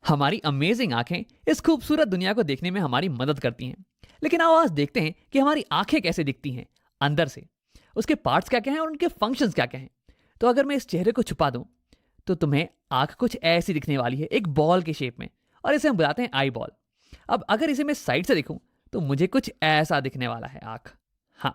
हमारी अमेजिंग आंखें इस खूबसूरत दुनिया को देखने में हमारी मदद करती हैं। लेकिन आओ आज देखते हैं कि हमारी आंखें कैसे दिखती हैं अंदर से। उसके पार्ट्स क्या क्या हैं और उनके फंक्शंस क्या क्या हैं। तो अगर मैं इस चेहरे को छुपा दूं तो तुम्हें आंख कुछ ऐसी दिखने वाली है, एक बॉल के शेप में, और इसे हम बुलाते हैं आई बॉल। अब अगर इसे मैं साइड से दिखूं तो मुझे कुछ ऐसा दिखने वाला है आंख। हाँ,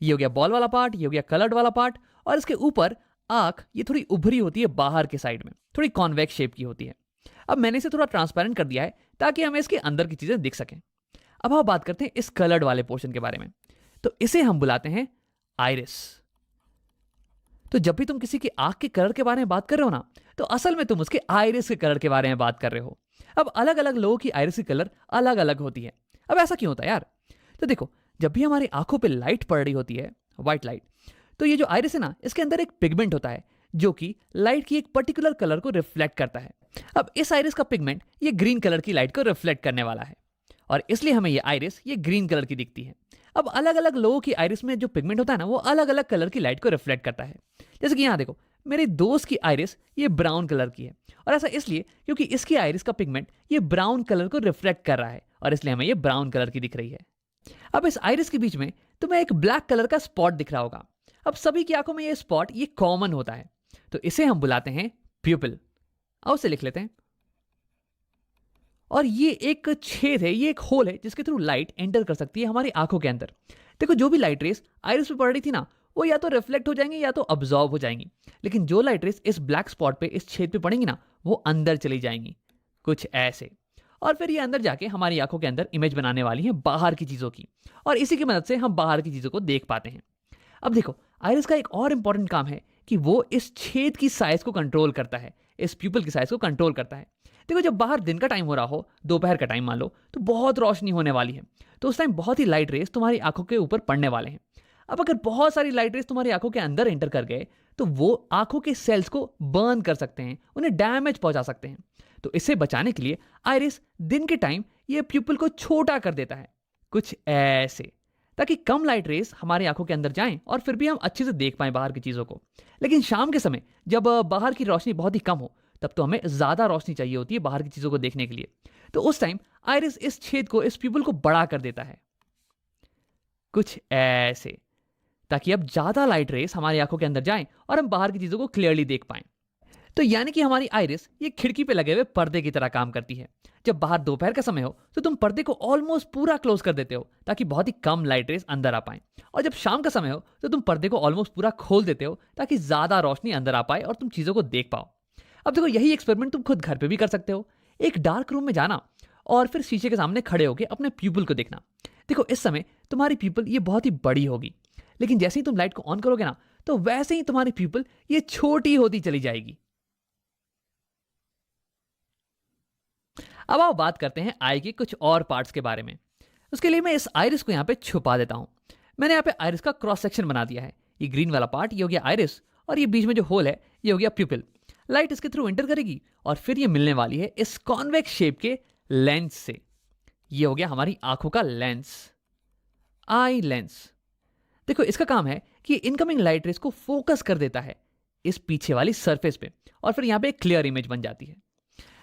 ये हो गया बॉल वाला पार्ट, ये हो गया कलर्ड वाला पार्ट, और इसके ऊपर आंख ये थोड़ी उभरी होती है बाहर के साइड में, थोड़ी कॉन्वेक्स शेप की होती है। अब मैंने इसे थोड़ा ट्रांसपेरेंट कर दिया है ताकि हमें इसके अंदर की चीजें दिख सकें। अब हम बात करते हैं इस कलर्ड वाले पोर्शन के बारे में। तो इसे हम बुलाते हैं आइरिस। तो जब भी तुम किसी की आंख के कलर के बारे में बात कर रहे हो ना, तो असल में तुम उसके आइरिस के कलर के बारे में बात कर रहे हो। अब अलग अलग लोगों की आइरिस की कलर अलग अलग होती है। अब ऐसा क्यों होता है यार? तो देखो, जब भी हमारी आंखों पे लाइट पड़ रही होती है, व्हाइट लाइट, तो ये जो आइरिस है ना, इसके अंदर एक पिगमेंट होता है जो कि लाइट की एक पर्टिकुलर कलर को रिफ्लेक्ट करता है। अब इस आइरिस का पिगमेंट ये ग्रीन कलर की लाइट को रिफ्लेक्ट करने वाला है, और इसलिए हमें ये आइरिस ये ग्रीन कलर की दिखती है। अब अलग अलग लोगों की आइरिस में जो पिगमेंट होता है ना, वो अलग अलग कलर की लाइट को रिफ्लेक्ट करता है। जैसे कि यहाँ देखो, मेरे दोस्त की आइरिस ये ब्राउन कलर की है, और ऐसा इसलिए क्योंकि इसकी आइरिस का पिगमेंट ये ब्राउन कलर को रिफ्लेक्ट कर रहा है, और इसलिए हमें ये ब्राउन कलर की दिख रही है। अब इस आइरिस के बीच में तुम्हें एक ब्लैक कलर का स्पॉट दिख रहा होगा। अब सभी की आंखों में ये स्पॉट ये कॉमन होता है, तो इसे हम बुलाते हैं प्यूपिल। आओ उसे लिख लेते हैं। और ये एक छेद है, ये एक होल है जिसके थ्रू लाइट एंटर कर सकती है हमारी आंखों के अंदर। देखो, जो भी लाइट रेस आइरिस पे पड़ रही थी ना, वो या तो रिफ्लेक्ट हो जाएंगी या तो अब्जॉर्ब हो जाएंगी। लेकिन जो लाइट रेस इस ब्लैक स्पॉट पे, इस छेद पे पड़ेंगी ना, वो अंदर चली जाएंगी, कुछ ऐसे। और फिर ये अंदर जाके हमारी आंखों के अंदर इमेज बनाने वाली है बाहर की चीजों की, और इसी की मदद से हम बाहर की चीजों को देख पाते हैं। अब देखो, आइरिस का एक और इंपॉर्टेंट काम है कि वो इस छेद की साइज को कंट्रोल करता है, इस प्यूपिल की साइज को कंट्रोल करता है। देखो, जब बाहर दिन का टाइम हो रहा हो, दोपहर का टाइम मान लो, तो बहुत रोशनी होने वाली है, तो उस टाइम बहुत ही लाइट रेस तुम्हारी आंखों के ऊपर पड़ने वाले हैं। अब अगर बहुत सारी लाइट रेस तुम्हारी आंखों के अंदर एंटर कर गए, तो वो आंखों के सेल्स को बर्न कर सकते हैं, उन्हें डैमेज पहुंचा सकते हैं। तो इससे बचाने के लिए आइरिस दिन के टाइम ये प्यूपिल को छोटा कर देता है, कुछ ऐसे, ताकि कम लाइट रेस हमारी आंखों के अंदर जाएं और फिर भी हम अच्छे से देख पाएं बाहर की चीजों को। लेकिन शाम के समय जब बाहर की रोशनी बहुत ही कम हो, तब तो हमें ज्यादा रोशनी चाहिए होती है बाहर की चीजों को देखने के लिए। तो उस टाइम आइरिस इस छेद को, इस प्यूपिल को बड़ा कर देता है, कुछ ऐसे, ताकि अब ज्यादा लाइट रेस हमारी आंखों के अंदर जाएं और हम बाहर की चीजों को क्लियरली देख पाएं। तो यानी कि हमारी आइरिस ये खिड़की पे लगे हुए पर्दे की तरह काम करती है। जब बाहर दोपहर का समय हो तो तुम पर्दे को ऑलमोस्ट पूरा क्लोज कर देते हो ताकि बहुत ही कम लाइट रेस अंदर आ पाए, और जब शाम का समय हो तो तुम पर्दे को ऑलमोस्ट पूरा खोल देते हो ताकि ज्यादा रोशनी अंदर आ पाए और तुम चीजों को देख पाओ। अब देखो, यही एक्सपेरिमेंट तुम खुद घर पे भी कर सकते हो। एक डार्क रूम में जाना और फिर शीशे के सामने खड़े होकर अपने प्यूपिल को देखना। देखो, इस समय तुम्हारी प्यूपिल ये बहुत ही बड़ी होगी, लेकिन जैसे ही तुम लाइट को ऑन करोगे ना, तो वैसे ही तुम्हारी प्यूपिल ये छोटी होती चली जाएगी। अब आओ बात करते हैं आई के कुछ और पार्ट्स के बारे में। उसके लिए मैं इस आइरिस को यहाँ पे छुपा देता हूँ। मैंने यहाँ पे आइरिस का क्रॉस सेक्शन बना दिया है। ये ग्रीन वाला पार्ट ये हो गया आइरिस, और ये बीच में जो होल है ये हो गया प्यूपिल। लाइट इसके थ्रू एंटर करेगी और फिर ये मिलने वाली है इस कॉन्वेक्स शेप के लेंस से। ये हो गया हमारी आंखों का लेंस, आई लेंस। देखो, इसका काम है कि इनकमिंग लाइट रेस को फोकस कर देता है इस पीछे वाली सरफेस पे, और फिर यहाँ पे एक क्लियर इमेज बन जाती है।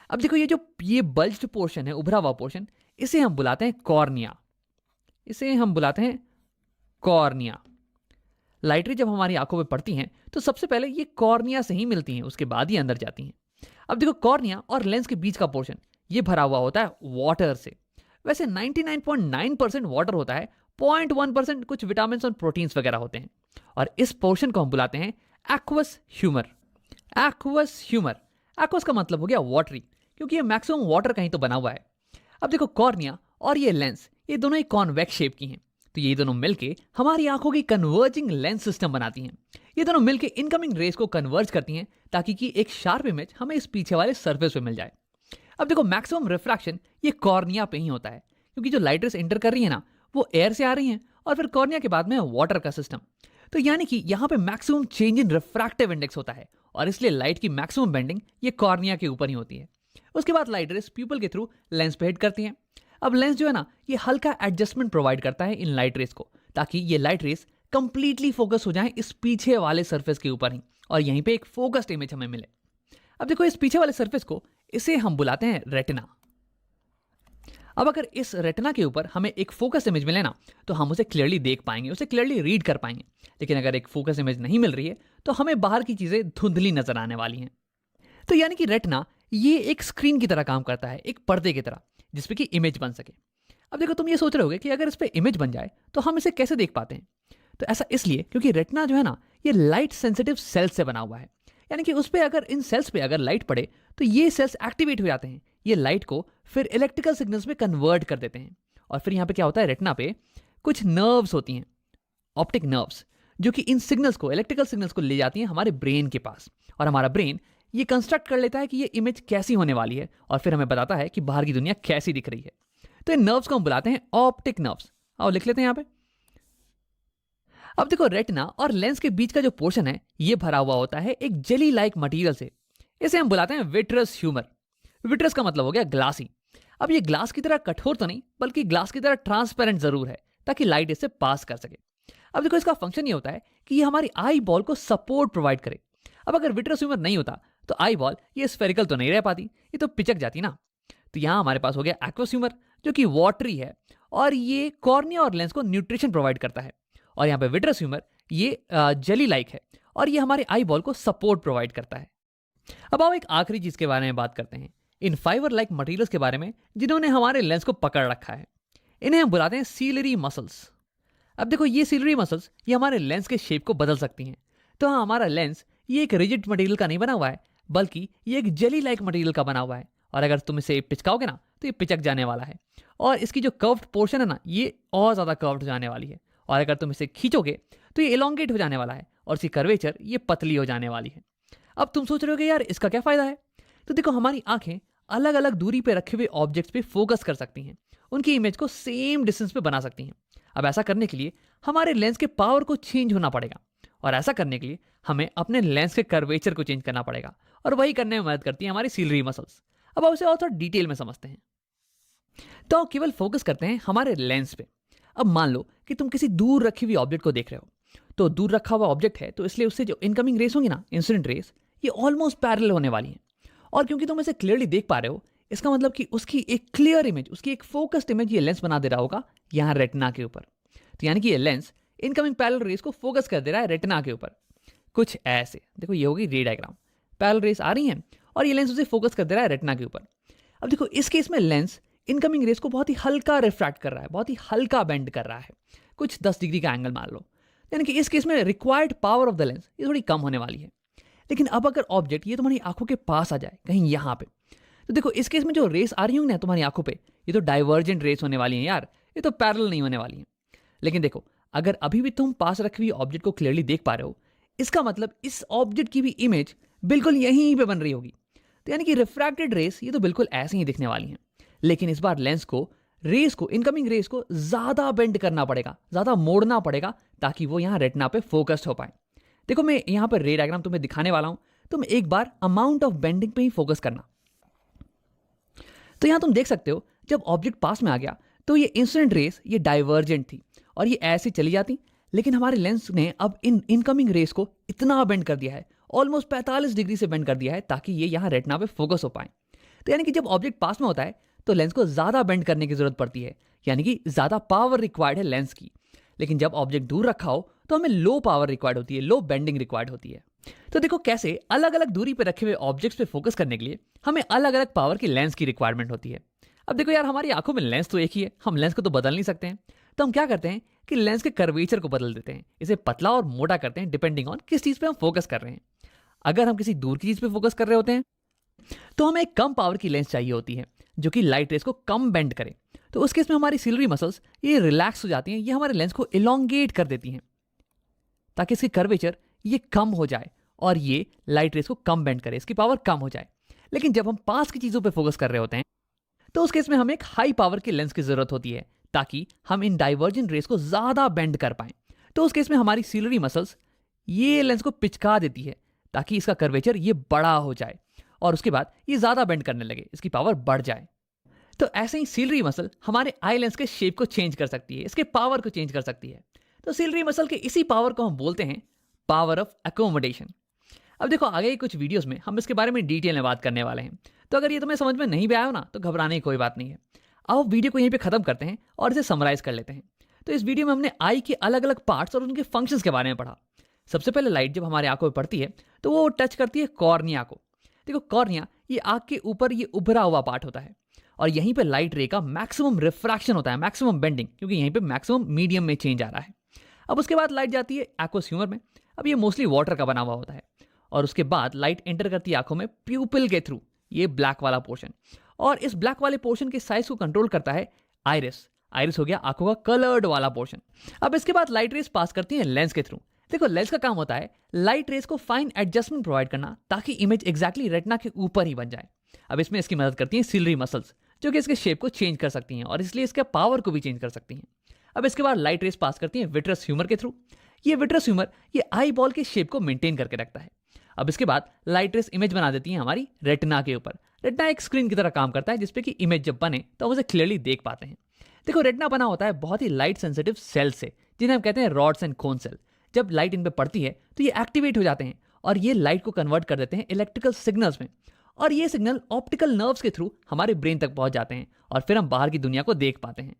अब देखो, ये बल्ज्ड पोर्शन है, उभरा हुआ पोर्शन, इसे हम बुलाते हैं कॉर्निया। इसे हम बुलाते हैं कॉर्निया। लाइट रे जब हमारी आंखों पे पड़ती हैं तो सबसे पहले ये कॉर्निया से ही मिलती हैं, उसके बाद ही अंदर जाती हैं। अब देखो, कॉर्निया और लेंस के बीच का पोर्शन ये भरा हुआ होता है वाटर से। वैसे 99.9% वाटर होता है, 0.1% कुछ विटामिन और प्रोटीन्स वगैरह होते हैं, और इस पोर्शन को हम बुलाते हैं aqueous humour. Aqueous humour, aqueous का मतलब हो गया वाटरी, क्योंकि ये मैक्सिमम वाटर का ही तो बना हुआ है। अब देखो, कॉर्निया और ये लेंस ये दोनों ही कॉन्वेक्स शेप की हैं, तो ये दोनों मिलके हमारी आंखों की कन्वर्जिंग लेंस सिस्टम बनाती हैं। ये दोनों मिलके इनकमिंग रेस को कन्वर्ज करती हैं ताकि कि एक शार्प इमेज हमें इस पीछे वाले सरफेस पे मिल जाए। अब देखो, मैक्सिमम रिफ्रैक्शन ये कॉर्निया पे ही होता है, क्योंकि जो लाइट रेस एंटर कर रही है ना, वो एयर से आ रही हैं, और फिर कॉर्निया के बाद में वाटर का सिस्टम। तो यानी कि यहाँ पे maximum change in refractive index होता है, और इसलिए लाइट की मैक्सिमम बेंडिंग ये कॉर्निया के ऊपर ही होती है। उसके बाद लाइट रेस प्यूपिल के थ्रू लेंस पे हिट करती हैं। अब लेंस जो है ना, ये हल्का एडजस्टमेंट प्रोवाइड करता है इन लाइट रेस को, ताकि ये लाइट रेस कंप्लीटली फोकस हो जाए इस पीछे वाले सरफेस के ऊपर ही, और यहीं पे एक फोकस्ड इमेज हमें मिले। अब देखो, इस पीछे वाले सरफेस को इसे हम बुलाते हैं रेटिना। अब अगर इस रेटिना के ऊपर हमें एक फोकस इमेज मिले ना, तो हम उसे क्लियरली देख पाएंगे, उसे क्लियरली रीड कर पाएंगे। लेकिन अगर एक फोकस इमेज नहीं मिल रही है तो हमें बाहर की चीजें धुंधली नजर आने वाली हैं। तो यानी कि रेटिना ये एक स्क्रीन की तरह काम करता है, एक पर्दे की तरह, जिसपे कि इमेज बन सके। अब देखो, तुम ये सोच रहे होगे कि अगर इस पे इमेज बन जाए तो हम इसे कैसे देख पाते हैं। तो ऐसा इसलिए क्योंकि रेटिना जो है ना, ये लाइट सेंसिटिव सेल्स से बना हुआ है। यानी कि उस पे अगर इन सेल्स पे अगर लाइट पड़े तो ये सेल्स एक्टिवेट हो जाते हैं, ये लाइट को फिर इलेक्ट्रिकल सिग्नल्स में कन्वर्ट कर देते हैं। और फिर यहाँ पे क्या होता है, रेटिना पे कुछ नर्व्स होती हैं, ऑप्टिक नर्व्स, जो कि इन सिग्नल्स को, इलेक्ट्रिकल सिग्नल्स को ले जाती हैं हमारे ब्रेन के पास। और हमारा ब्रेन ये कंस्ट्रक्ट कर लेता है कि ये इमेज कैसी होने वाली है, और फिर हमें बताता है कि बाहर की दुनिया कैसी दिख रही है। तो इन नर्व्स को हम बुलाते हैं ऑप्टिक नर्व्स। आओ लिख लेते हैं यहाँ पे। अब देखो, रेटिना और लेंस के बीच का जो पोर्शन है ये भरा हुआ होता है एक जेली लाइक मटेरियल से। इसे हम बुलाते हैं विट्रस ह्यूमर। विट्रस का मतलब हो गया ग्लासी। अब ये ग्लास की तरह कठोर तो नहीं, बल्कि ग्लास की तरह ट्रांसपेरेंट जरूर है, ताकि लाइट इससे पास कर सके। अब देखो, इसका फंक्शन ये होता है कि ये हमारी आई बॉल को सपोर्ट प्रोवाइड करे। अब अगर विट्रस ह्यूमर नहीं होता तो आई बॉल ये स्फेरिकल तो नहीं रह पाती, ये तो पिचक जाती ना। तो यहां हमारे पास हो गया एक्वस ह्यूमर, जो कि वाटरी है, और ये कॉर्निया और लेंस को न्यूट्रिशन प्रोवाइड करता है। और यहाँ पे विट्रस ह्यूमर ये जेली लाइक है, और ये हमारे आई बॉल को सपोर्ट प्रोवाइड करता है। अब आओ एक आखिरी चीज के बारे में बात करते हैं, इन फाइबर लाइक मटेरियल्स के बारे में जिन्होंने हमारे लेंस को पकड़ रखा है। इन्हें हम बुलाते हैं सीलरी मसल्स। अब देखो, ये सीलरी मसल्स ये हमारे लेंस के शेप को बदल सकती हैं। तो हाँ, हमारा लेंस ये एक रिजिड मटेरियल का नहीं बना हुआ है, बल्कि ये एक जेली लाइक मटेरियल का बना हुआ है। और अगर तुम इसे पिचकाओगे ना तो ये पिचक जाने वाला है, और इसकी जो कर्व्ड पोर्शन है ना, ये और ज्यादा कर्व्ड हो जाने वाली है। और अगर तुम इसे खींचोगे तो ये इलोंगेट हो जाने वाला है, और इसकी कर्वेचर ये पतली हो जाने वाली है। अब तुम सोच रहे हो कि यार इसका क्या फायदा है। तो देखो, हमारी आंखें अलग अलग दूरी पे रखे हुए ऑब्जेक्ट्स पे फोकस कर सकती हैं, उनकी इमेज को सेम डिस्टेंस पे बना सकती हैं। अब ऐसा करने के लिए हमारे लेंस के पावर को चेंज होना पड़ेगा, और ऐसा करने के लिए हमें अपने लेंस के कर्वेचर को चेंज करना पड़ेगा, और वही करने में मदद करती है हमारी सीलरी मसल्स। अब उसे और थोड़ा डिटेल में समझते हैं। तो केवल फोकस करते हैं हमारे लेंस पे। अब मान लो कि तुम किसी दूर रखी हुई ऑब्जेक्ट को देख रहे हो। तो दूर रखा हुआ ऑब्जेक्ट है, तो इसलिए उससे जो इनकमिंग रेस होंगी ना, इंसिडेंट रेस, ये ऑलमोस्ट पैरेलल होने वाली हैं। और क्योंकि तुम इसे क्लियरली देख पा रहे हो, इसका मतलब कि उसकी एक क्लियर इमेज, उसकी एक फोकस्ड इमेज ये लेंस बना दे रहा होगा यहाँ रेटिना के ऊपर। तो यानी कि ये लेंस इनकमिंग पैरेलल रेस को फोकस कर दे रहा है रेटिना के ऊपर, कुछ ऐसे। देखो, ये होगी रे डायग्राम, पैरेलल रेस आ रही हैं और ये लेंस उसे फोकस कर दे रहा है रेटिना के ऊपर। अब देखो, इस केस में लेंस इनकमिंग रेस को बहुत ही हल्का रिफ्रैक्ट कर रहा है, बहुत ही हल्का बेंड कर रहा है, कुछ 10 डिग्री का एंगल मान लो। यानी कि इस केस में required power of the lens ये थोड़ी कम होने वाली है। लेकिन अब अगर ऑब्जेक्ट ये तुम्हारी आंखों के पास आ जाए, कहीं यहाँ पे, तो देखो इस केस में जो रेस आ रही होंगी ना तुम्हारी आंखों पे, ये तो डाइवर्जेंट रेस होने वाली है यार, ये तो पैरेलल नहीं होने वाली है। लेकिन देखो, अगर अभी भी तुम पास रखी हुई ऑब्जेक्ट को क्लियरली देख पा रहे हो, इसका मतलब इस ऑब्जेक्ट की भी इमेज बिल्कुल यहीं पे बन रही होगी। तो यानी कि रिफ्रैक्टेड रेस ये तो बिल्कुल ऐसे ही दिखने वाली हैं। लेकिन इस बार लेंस को, रेस को, इनकमिंग रेस को ज्यादा बेंड करना पड़ेगा, ज्यादा मोड़ना पड़ेगा, ताकि वो यहाँ रेटिना पे फोकस्ड हो पाए। देखो, मैं यहाँ पर रे डायग्राम तुम्हें दिखाने वाला हूं, तुम एक बार अमाउंट ऑफ बेंडिंग पे ही फोकस करना। तो यहां तुम देख सकते हो, जब ऑब्जेक्ट पास में आ गया तो ये इंसिडेंट रेस ये डाइवर्जेंट थी और ये ऐसे चली जाती। लेकिन हमारे लेंस ने अब इन इनकमिंग रेस को इतना बेंड कर दिया है, ऑलमोस्ट 45 डिग्री से बेंड कर दिया है, ताकि ये यहाँ रेटिना पे फोकस हो पाए। तो यानी कि जब ऑब्जेक्ट पास में होता है तो लेंस को ज्यादा बेंड करने की जरूरत पड़ती है, यानी कि ज्यादा पावर रिक्वायर्ड है लेंस की। लेकिन जब ऑब्जेक्ट दूर रखा हो तो हमें लो पावर रिक्वायर्ड होती है, लो बेंडिंग रिक्वायर्ड होती है। तो देखो कैसे अलग अलग दूरी पे रखे हुए ऑब्जेक्ट्स पे फोकस करने के लिए हमें अलग अलग पावर की लेंस की रिक्वायरमेंट होती है। अब देखो यार, हमारी आंखों में लेंस तो एक ही है, हम लेंस को तो बदल नहीं सकते हैं। तो हम क्या करते हैं कि लेंस के कर्वेचर को बदल देते हैं, इसे पतला और मोटा करते हैं डिपेंडिंग ऑन किस चीज पे हम फोकस कर रहे हैं। अगर हम किसी दूर की चीज पे फोकस कर रहे होते हैं तो हमें एक कम पावर की लेंस चाहिए होती है, जो कि लाइट रेस को कम बेंड करे। तो उस केस में हमारी सिलरी मसल्स ये रिलैक्स हो जाती हैं, ये हमारे लेंस को इलोंगेट कर देती हैं, ताकि इसकी कर्वेचर ये कम हो जाए और ये लाइट रेस को कम बेंड करे, इसकी पावर कम हो जाए। लेकिन जब हम पास की चीजों पे फोकस कर रहे होते हैं तो उस केस में हमें एक हाई पावर की लेंस की जरूरत होती है, ताकि हम इन डाइवर्जेंट रेस को ज्यादा बेंड कर पाएं। तो उस केस में हमारी सिलरी मसल्स ये लेंस को पिचका देती है, ताकि इसका कर्वेचर ये बड़ा हो जाए और उसके बाद ये ज्यादा बेंड करने लगे, इसकी पावर बढ़ जाए। तो ऐसे ही सिलरी मसल हमारे आई लेंस के शेप को चेंज कर सकती है, इसके पावर को चेंज कर सकती है। तो सिलरी मसल के इसी पावर को हम बोलते हैं पावर ऑफ एकोमोडेशन। अब देखो, आगे कुछ वीडियोस में हम इसके बारे में डिटेल में बात करने वाले हैं, तो अगर ये तुम्हें समझ में नहीं भी आया हो ना तो घबराने की कोई बात नहीं है। आओ वीडियो को यहीं पे खत्म करते हैं और इसे समराइज कर लेते हैं। तो इस वीडियो में हमने आई के अलग अलग पार्ट्स और उनके फंक्शंस के बारे में पढ़ा। सबसे पहले लाइट जब हमारे आंखों में पड़ती है तो वो टच करती है कॉर्निया को। देखो कॉर्निया ये आंख के ऊपर ये उभरा हुआ पार्ट होता है और यहीं पे लाइट रे का मैक्सिमम रिफ्रैक्शन होता है, मैक्सिमम बेंडिंग, क्योंकि यहीं पे मैक्सिमम मीडियम में चेंज आ रहा है। अब उसके बाद लाइट जाती है एक्वस ह्यूमर में। अब ये मोस्टली वाटर का बना हुआ होता है और उसके बाद लाइट एंटर करती है आंखों में प्यूपिल के थ्रू, ये ब्लैक वाला पोर्शन। और इस ब्लैक वाले पोर्शन के साइज को कंट्रोल करता है आइरिस। आइरिस हो गया आंखों का कलर्ड वाला पोर्शन। अब इसके बाद लाइट रेस पास करती है लेंस के थ्रू। देखो लेंस का काम होता है लाइट रेस को फाइन एडजस्टमेंट प्रोवाइड करना ताकि इमेज एग्जैक्टली रेटिना के ऊपर ही बन जाए। अब इसमें इसकी मदद करती हैं सिलरी मसल्स जो कि इसके शेप को चेंज कर सकती हैं और इसलिए इसके पावर को भी चेंज कर सकती हैं। अब इसके बाद लाइट रेस पास करती हैं विट्रस ह्यूमर के थ्रू। ये विट्रस ह्यूमर ये आई बॉल के शेप को मेंटेन करके रखता है। अब इसके बाद लाइट रेस इमेज बना देती हैं हमारी रेटिना के ऊपर। रेटिना एक स्क्रीन की तरह काम करता है जिसपे कि इमेज जब बने तो हम उसे क्लियरली देख पाते हैं। देखो रेटिना बना होता है बहुत ही लाइट सेंसिटिव सेल से जिन्हें हम कहते हैं रॉड्स एंड कोन सेल। जब लाइट इन पे पड़ती है तो ये एक्टिवेट हो जाते हैं और ये लाइट को कन्वर्ट कर देते हैं इलेक्ट्रिकल सिग्नल्स में और ये सिग्नल ऑप्टिकल नर्व्स के थ्रू हमारे ब्रेन तक पहुंच जाते हैं और फिर हम बाहर की दुनिया को देख पाते हैं।